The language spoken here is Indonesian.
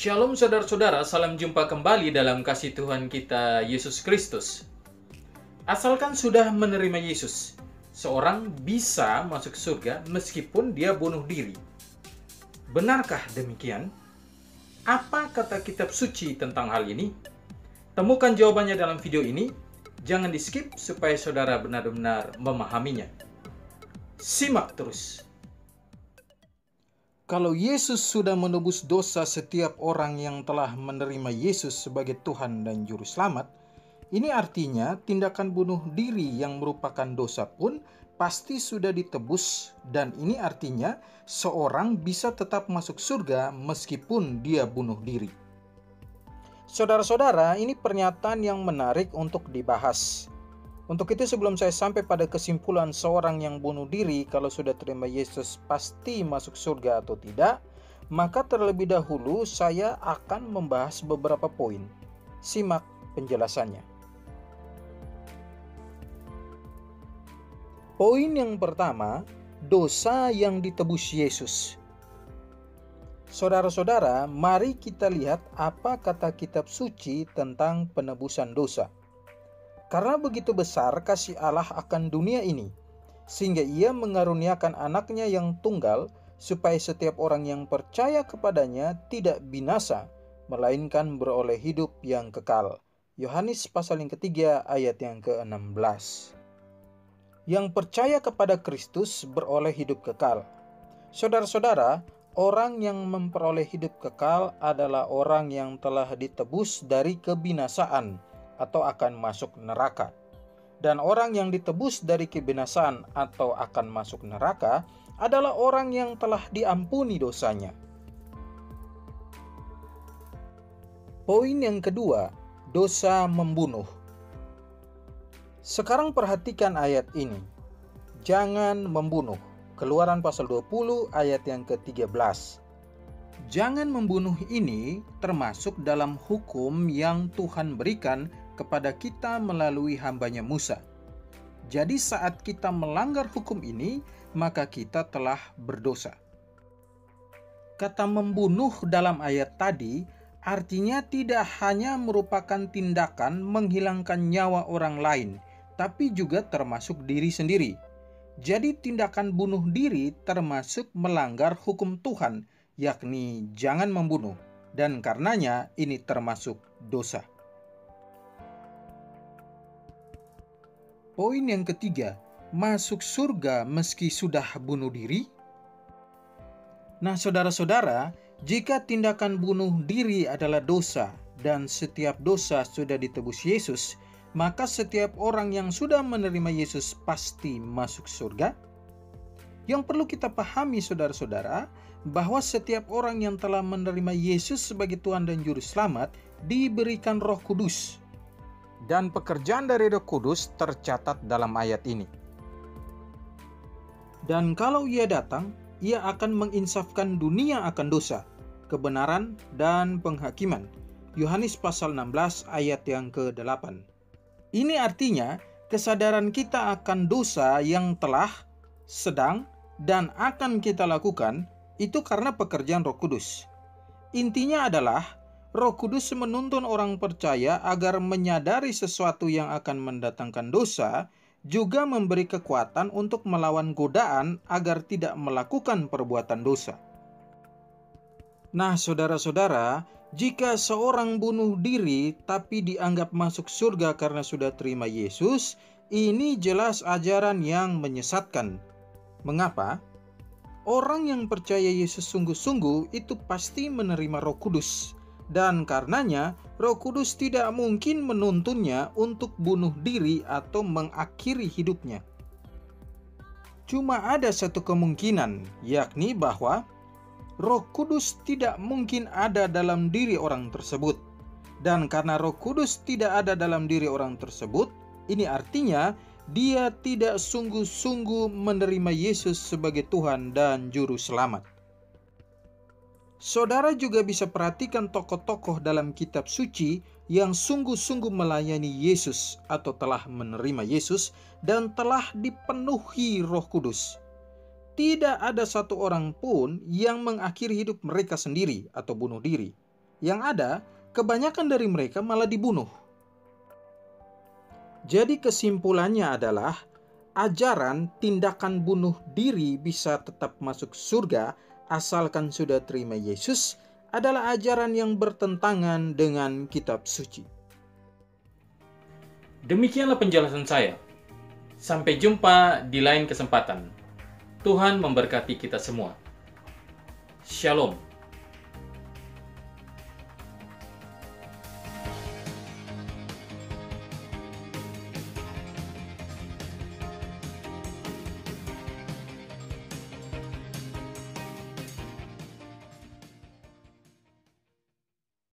Shalom saudara-saudara, salam jumpa kembali dalam kasih Tuhan kita Yesus Kristus. Asalkan sudah menerima Yesus, seorang bisa masuk surga meskipun dia bunuh diri. Benarkah demikian? Apa kata kitab suci tentang hal ini? Temukan jawabannya dalam video ini. Jangan di-skip supaya saudara benar-benar memahaminya. Simak terus. Kalau Yesus sudah menebus dosa setiap orang yang telah menerima Yesus sebagai Tuhan dan Juru Selamat, ini artinya tindakan bunuh diri yang merupakan dosa pun pasti sudah ditebus, dan ini artinya seorang bisa tetap masuk surga meskipun dia bunuh diri. Saudara-saudara, ini pernyataan yang menarik untuk dibahas. Untuk itu sebelum saya sampai pada kesimpulan seorang yang bunuh diri kalau sudah terima Yesus pasti masuk surga atau tidak, maka terlebih dahulu saya akan membahas beberapa poin. Simak penjelasannya. Poin yang pertama, dosa yang ditebus Yesus. Saudara-saudara, mari kita lihat apa kata kitab suci tentang penebusan dosa. Karena begitu besar kasih Allah akan dunia ini, sehingga Ia mengaruniakan anaknya yang tunggal, supaya setiap orang yang percaya kepadanya tidak binasa, melainkan beroleh hidup yang kekal. Yohanes pasal yang ketiga ayat yang ke-16. Yang percaya kepada Kristus beroleh hidup kekal. Saudara-saudara, orang yang memperoleh hidup kekal adalah orang yang telah ditebus dari kebinasaan atau akan masuk neraka. Dan orang yang ditebus dari kebinasaan atau akan masuk neraka adalah orang yang telah diampuni dosanya. Poin yang kedua, dosa membunuh. Sekarang perhatikan ayat ini. Jangan membunuh. Keluaran pasal 20 ayat yang ke-13. Jangan membunuh ini termasuk dalam hukum yang Tuhan berikan kepada kita melalui hambanya Musa. Jadi saat kita melanggar hukum ini, maka kita telah berdosa. Kata membunuh dalam ayat tadi artinya tidak hanya merupakan tindakan menghilangkan nyawa orang lain, tapi juga termasuk diri sendiri. Jadi tindakan bunuh diri termasuk melanggar hukum Tuhan, yakni jangan membunuh, dan karenanya ini termasuk dosa. Poin yang ketiga, masuk surga meski sudah bunuh diri. Nah, saudara-saudara, jika tindakan bunuh diri adalah dosa dan setiap dosa sudah ditebus Yesus, maka setiap orang yang sudah menerima Yesus pasti masuk surga. Yang perlu kita pahami, saudara-saudara, bahwa setiap orang yang telah menerima Yesus sebagai Tuhan dan Juru Selamat diberikan Roh Kudus. Dan pekerjaan dari Roh Kudus tercatat dalam ayat ini. Dan kalau Ia datang, Ia akan menginsafkan dunia akan dosa, kebenaran, dan penghakiman. Yohanes pasal 16 ayat yang ke-8. Ini artinya kesadaran kita akan dosa yang telah, sedang, dan akan kita lakukan itu karena pekerjaan Roh Kudus. Intinya adalah Roh Kudus menuntun orang percaya agar menyadari sesuatu yang akan mendatangkan dosa, juga memberi kekuatan untuk melawan godaan agar tidak melakukan perbuatan dosa. Nah, saudara-saudara, jika seorang bunuh diri tapi dianggap masuk surga karena sudah terima Yesus, ini jelas ajaran yang menyesatkan. Mengapa? Orang yang percaya Yesus sungguh-sungguh itu pasti menerima Roh Kudus. Dan karenanya Roh Kudus tidak mungkin menuntunnya untuk bunuh diri atau mengakhiri hidupnya. Cuma ada satu kemungkinan, yakni bahwa Roh Kudus tidak mungkin ada dalam diri orang tersebut. Dan karena Roh Kudus tidak ada dalam diri orang tersebut, ini artinya dia tidak sungguh-sungguh menerima Yesus sebagai Tuhan dan Juru Selamat. Saudara juga bisa perhatikan tokoh-tokoh dalam kitab suci yang sungguh-sungguh melayani Yesus atau telah menerima Yesus dan telah dipenuhi Roh Kudus. Tidak ada satu orang pun yang mengakhiri hidup mereka sendiri atau bunuh diri. Yang ada, kebanyakan dari mereka malah dibunuh. Jadi kesimpulannya adalah, ajaran tindakan bunuh diri bisa tetap masuk surga asalkan sudah terima Yesus adalah ajaran yang bertentangan dengan kitab suci. Demikianlah penjelasan saya. Sampai jumpa di lain kesempatan. Tuhan memberkati kita semua. Shalom.